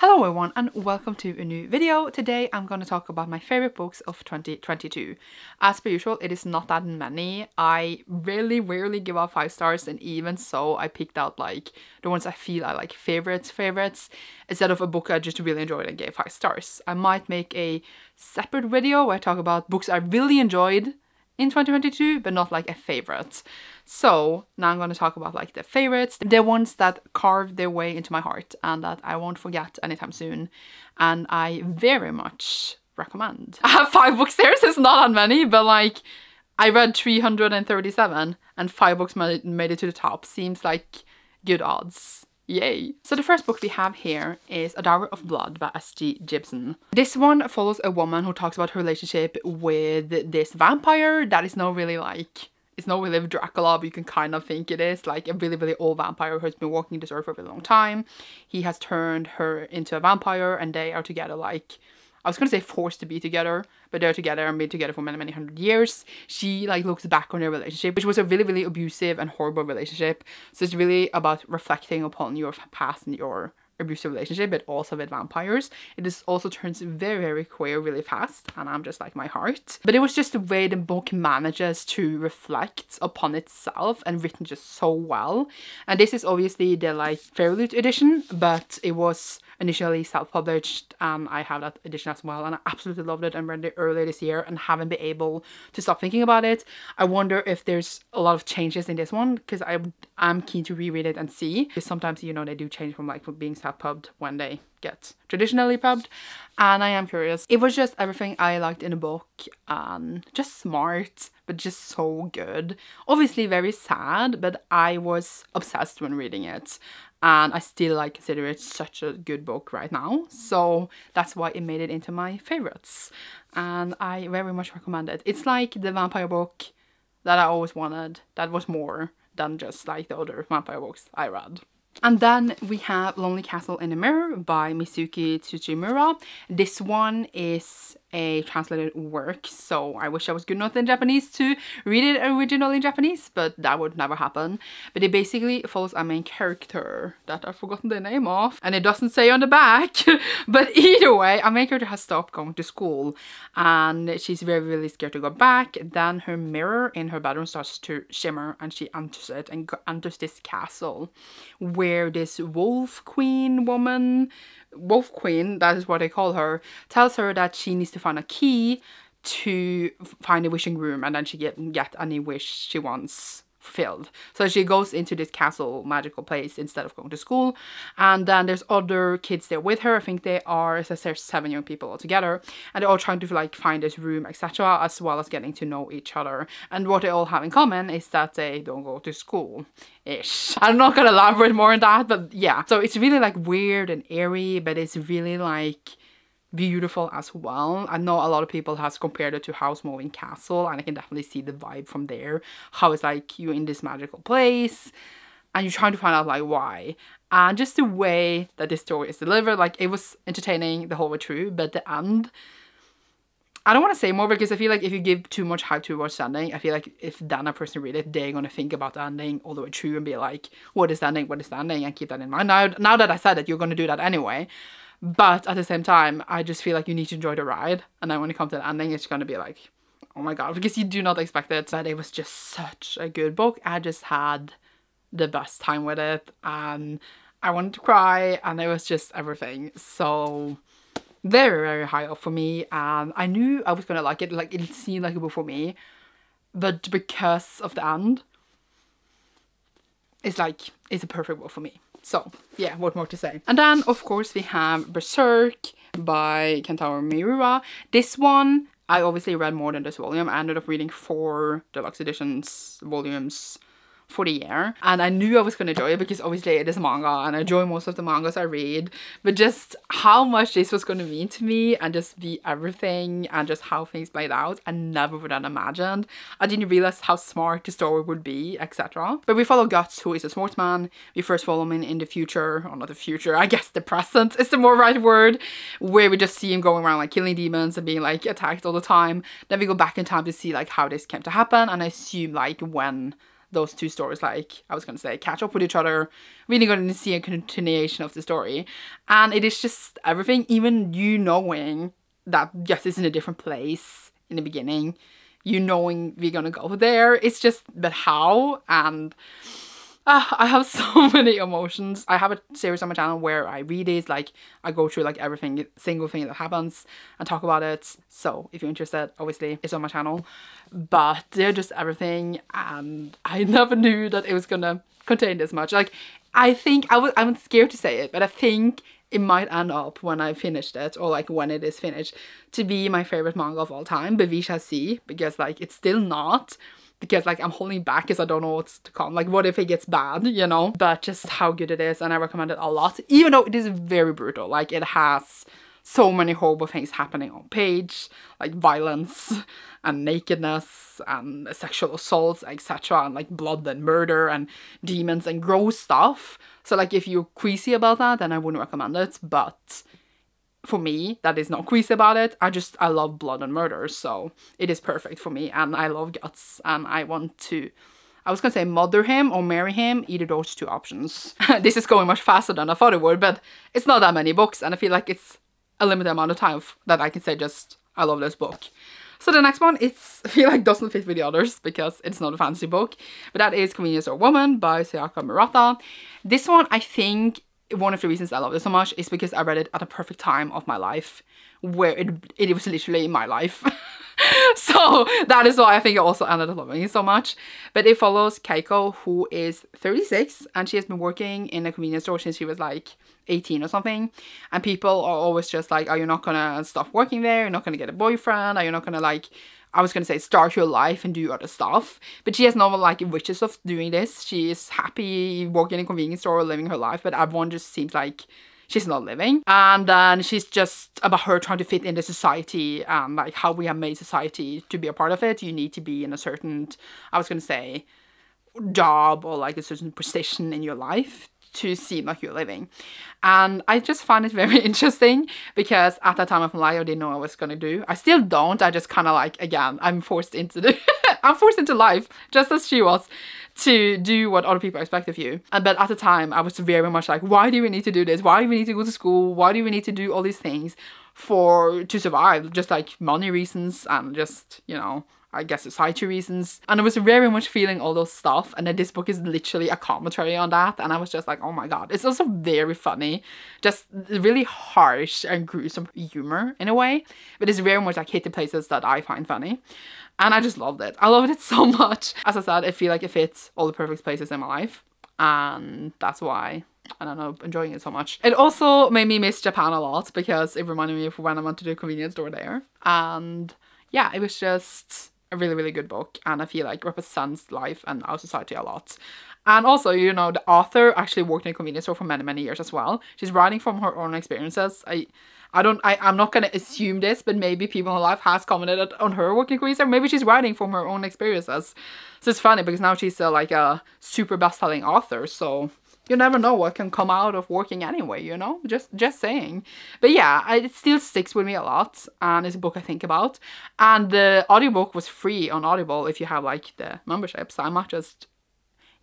Hello everyone and welcome to a new video. Today I'm going to talk about my favorite books of 2022. As per usual, it is not that many. I rarely give out 5 stars, and even so I picked out like the ones I feel are like favorites instead of a book I just really enjoyed and gave 5 stars. I might make a separate video where I talk about books I really enjoyed in 2022, but not like a favorite. So now I'm going to talk about like the favorites, the ones that carved their way into my heart and that I won't forget anytime soon, and I very much recommend. I have 5 books there, so it's not that many, but like I read 337 and 5 books made it to the top. Seems like good odds. Yay! So the first book we have here is A Diary of Blood by S.G. Gibson. This one follows a woman who talks about her relationship with this vampire that is not really like, it's not really Dracula, but you can kind of think it is, like a really old vampire who has been walking this earth for a really long time. He has turned her into a vampire and they are together, like, I was gonna say forced to be together, but they're together and been together for many hundred years. She like looks back on their relationship, which was a really abusive and horrible relationship. So it's really about reflecting upon your past and your abusive relationship, but also with vampires. It is also turns very queer really fast, and I'm just like my heart. But it was just the way the book manages to reflect upon itself and written just so well. And this is obviously the like Fairloot edition, but it was initially self-published, and I have that edition as well, and I absolutely loved it and read it earlier this year and haven't been able to stop thinking about it. I wonder if there's a lot of changes in this one, because I'm keen to reread it and see, because sometimes, you know, they do change from like being self-pubbed when they get traditionally pubbed, and I am curious. It was just everything I liked in the book, just smart but just so good. Obviously very sad, but I was obsessed when reading it. And I still like consider it such a good book right now. So that's why it made it into my favorites. And I very much recommend it. It's like the vampire book that I always wanted. That was more than just like the other vampire books I read. And then we have Lonely Castle in the Mirror by Mizuki Tsuchimura. This one is a translated work, so I wish I was good enough in Japanese to read it originally in Japanese, but that would never happen. But it basically follows a main character that I've forgotten the name of, and it doesn't say on the back. But either way, a main character has stopped going to school and she's really scared to go back. Then her mirror in her bedroom starts to shimmer and she enters it and enters this castle where this wolf queen, that is what they call her, tells her that she needs to find a key to find a wishing room, and then she get any wish she wants fulfilled. So she goes into this castle magical place instead of going to school, and then there's other kids there with her. I think they are, as I said, 7 young people all together, and they're all trying to like find this room, etc., as well as getting to know each other. And what they all have in common is that they don't go to school ish. I'm not gonna elaborate more on that, but yeah. So it's really like weird and eerie, but it's really like beautiful as well. I know a lot of people has compared it to House Moving Castle, and I can definitely see the vibe from there. How it's like you're in this magical place and you're trying to find out like why. And just the way that this story is delivered, like it was entertaining the whole way through, but the end, I don't want to say more because I feel like if you give too much hype towards the ending, I feel like if then a person read it, they're gonna think about the ending all the way through and be like, what is the ending, and keep that in mind. Now that I said it, you're gonna do that anyway. But at the same time, I just feel like you need to enjoy the ride. And then when it comes to the ending, it's gonna be like, oh my god, because you do not expect it. But it was just such a good book. I just had the best time with it, and I wanted to cry, and it was just everything. So very high up for me, and I knew I was gonna like it. Like it seemed like a book for me, but because of the end, it's like it's a perfect book for me. So yeah, what more to say? And then of course we have Berserk by Kentaro Miura. This one I obviously read more than this volume. I ended up reading 4 deluxe editions volumes for the year, and I knew I was gonna enjoy it because obviously it is manga and I enjoy most of the mangas I read, but just how much this was gonna mean to me and just be everything and just how things played out, I never would have imagined. I didn't realize how smart the story would be, etc. But we follow Guts, who is a sportsman. We first follow him in the future, or not the future, I guess the present is the more right word, where we just see him going around like killing demons and being like attacked all the time. Then we go back in time to see like how this came to happen, and I assume like when those two stories, like I was gonna say, catch up with each other, really going to see a continuation of the story. And it is just everything, even you knowing that yes, it's in a different place in the beginning, you knowing we're gonna go there, it's just, but how? And I have so many emotions. I have a series on my channel where I read it, like I go through like everything, single thing that happens and talk about it. So if you're interested, obviously it's on my channel. But they're just everything, and I never knew that it was gonna contain this much. Like I think I'm scared to say it, but I think it might end up when I finished it, or like when it is finished, to be my favorite manga of all time, but we shall see, because like it's still not. Because like I'm holding back because I don't know what's to come. Like what if it gets bad, you know? But just how good it is, and I recommend it a lot. Even though it is very brutal. Like it has so many horrible things happening on page. Like violence and nakedness and sexual assaults, etc. And like blood and murder and demons and gross stuff. So like if you're queasy about that, then I wouldn't recommend it. But for me, that is not queasy about it. I love blood and murder, so it is perfect for me. And I love guts, and I want to, I was gonna say mother him or marry him, either those two options. This is going much faster than I thought it would, but it's not that many books, and I feel like it's a limited amount of time that I can say just, I love this book. So the next one, I feel like doesn't fit with the others because it's not a fantasy book, but that is Convenience Store Woman by Sayaka Murata. This one, I think, one of the reasons I love it so much is because I read it at a perfect time of my life, where it was literally my life. So that is why I think I also ended up loving it so much. But it follows Keiko, who is 36, and she has been working in a convenience store since she was like 18 or something. And people are always just like, are you not gonna stop working there? You're not gonna get a boyfriend? Are you not gonna, like, I was gonna say start your life and do other stuff? But she has no like wishes of doing this. She is happy working in a convenience store, living her life, but everyone just seems like she's not living. And then she's just about her trying to fit into society, and like how we have made society to be a part of it. You need to be in a certain, I was gonna say, job or like a certain position in your life to seem like you're living. And I just find it very interesting, because at that time of my life I didn't know what I was gonna do. I still don't. I just kind of like, again, I'm forced into life, just as she was, to do what other people expect of you. But at the time I was very much like, why do we need to do this? Why do we need to go to school? Why do we need to do all these things to survive? Just like money reasons and just, you know, I guess society reasons. And I was very much feeling all those stuff, and then this book is literally a commentary on that, and I was just like, oh my god. It's also very funny, just really harsh and gruesome humor in a way, but it's very much like hit the places that I find funny. And I just loved it. I loved it so much. As I said, I feel like it fits all the perfect places in my life, and that's why I don't know, enjoying it so much. It also made me miss Japan a lot, because it reminded me of when I went to the convenience store there. And yeah, it was just a really, really good book, and I feel like represents life and our society a lot. And also, you know, the author actually worked in a convenience store for many, many years as well. She's writing from her own experiences. I'm not gonna assume this, but maybe people in her life has commented on her working in convenience store. Maybe she's writing from her own experiences. So it's funny, because now she's like a super best-selling author, so you never know what can come out of working anyway, you know? Just saying. But yeah, it still sticks with me a lot, and it's a book I think about. And the audiobook was free on Audible if you have like the membership, so I might just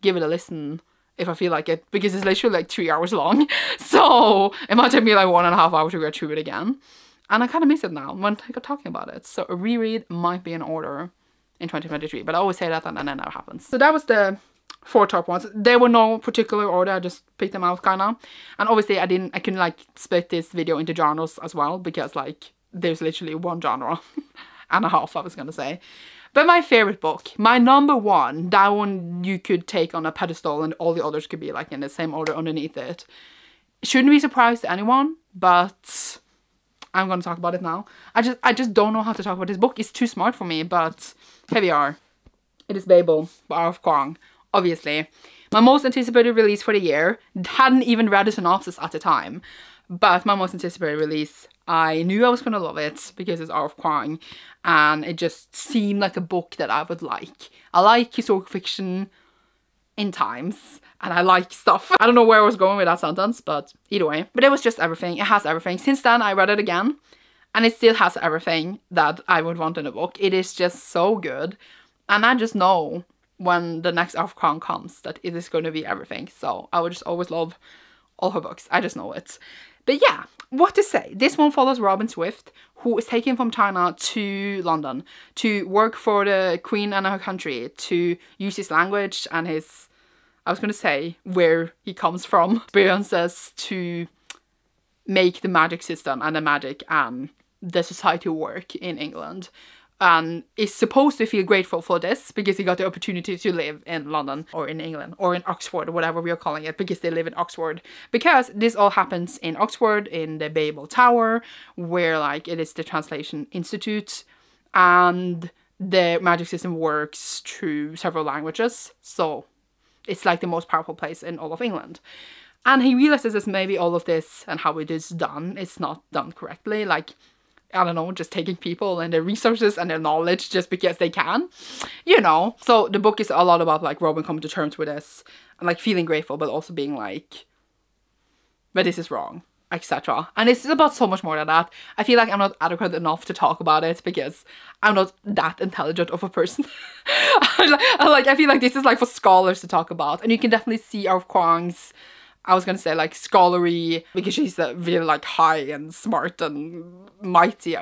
give it a listen if I feel like it, because it's literally like 3 hours long. So it might take me like 1.5 hours to go through it again. And I kind of miss it now when I got talking about it. So a reread might be in order in 2023, but I always say that and then it never happens. So that was the 4 top ones. There were no particular order, I just picked them out kind of. And obviously I couldn't like split this video into genres as well, because like there's literally one genre and a half, I was gonna say. But my favorite book, my number one, that one you could take on a pedestal and all the others could be like in the same order underneath it. Shouldn't be surprised to anyone, but I'm gonna talk about it now. I just don't know how to talk about this book. It's too smart for me, but here we are. It is Babel by R.F. Kuang. Obviously, my most anticipated release for the year. Hadn't even read the synopsis at the time, but my most anticipated release, I knew I was gonna love it because it's R.F. Kuang, and it just seemed like a book that I would like. I like historical fiction in times, and I like stuff. I don't know where I was going with that sentence, but either way. But it was just everything. It has everything. Since then, I read it again, and it still has everything that I would want in a book. It is just so good, and I just know when the next Crown comes that it is going to be everything. So I would just always love all her books. I just know it. But yeah, what to say. This one follows Robin Swift, who is taken from China to London to work for the Queen and her country, to use his language and his, I was going to say, where he comes from, experiences to make the magic system and the magic and the society work in England. And is supposed to feel grateful for this because he got the opportunity to live in London or in England or in Oxford or whatever we are calling it, because they live in Oxford. Because this all happens in Oxford, in the Babel Tower, where like it is the Translation Institute, and the magic system works through several languages. So it's like the most powerful place in all of England. And he realizes that maybe all of this and how it is done is not done correctly. Like, I don't know, just taking people and their resources and their knowledge just because they can, you know. So the book is a lot about like Robin coming to terms with this and like feeling grateful, but also being like, but this is wrong, etc. And it's about so much more than that. I feel like I'm not adequate enough to talk about it because I'm not that intelligent of a person. I feel like this is like for scholars to talk about, and you can definitely see our Kwang's, I was gonna say like scholarly, because she's a really like high and smart and mighty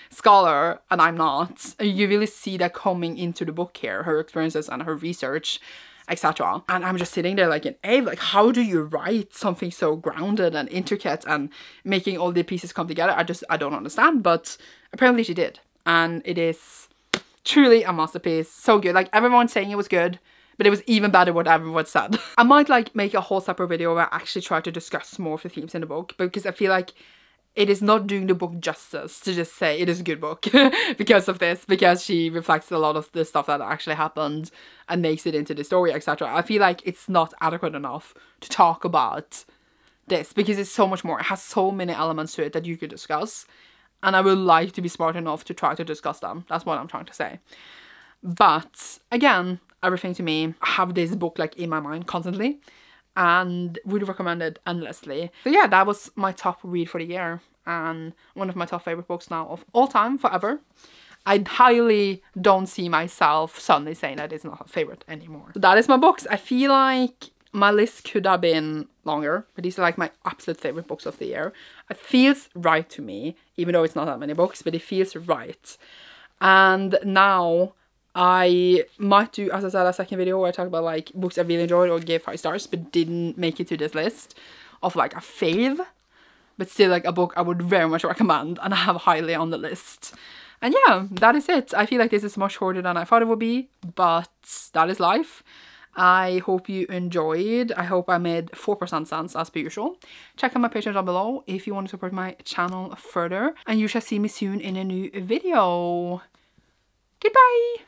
scholar, and I'm not. You really see that coming into the book here, her experiences and her research, etc. And I'm just sitting there like in awe, like how do you write something so grounded and intricate and making all the pieces come together? I don't understand, but apparently she did, and it is truly a masterpiece. So good. Like everyone's saying it was good, but it was even better what everyone said. I might like make a whole separate video where I actually try to discuss more of the themes in the book, because I feel like it is not doing the book justice to just say it is a good book because of this, because she reflects a lot of the stuff that actually happened and makes it into the story, etc. I feel like it's not adequate enough to talk about this because it's so much more. It has so many elements to it that you could discuss, and I would like to be smart enough to try to discuss them. That's what I'm trying to say. But again, everything to me, I have this book like in my mind constantly and would recommend it endlessly. So yeah, that was my top read for the year and one of my top favorite books now of all time, forever. I highly don't see myself suddenly saying that it's not a favorite anymore. So that is my books. I feel like my list could have been longer, but these are like my absolute favorite books of the year. It feels right to me, even though it's not that many books, but it feels right. And now I might do, as I said, a second video where I talk about like books I really enjoyed or gave 5 stars but didn't make it to this list of like a fave, but still like a book I would very much recommend and have highly on the list. And yeah, that is it. I feel like this is much shorter than I thought it would be, but that is life. I hope you enjoyed. I hope I made 4% sense as per usual. Check out my Patreon down below if you want to support my channel further, and you shall see me soon in a new video. Goodbye!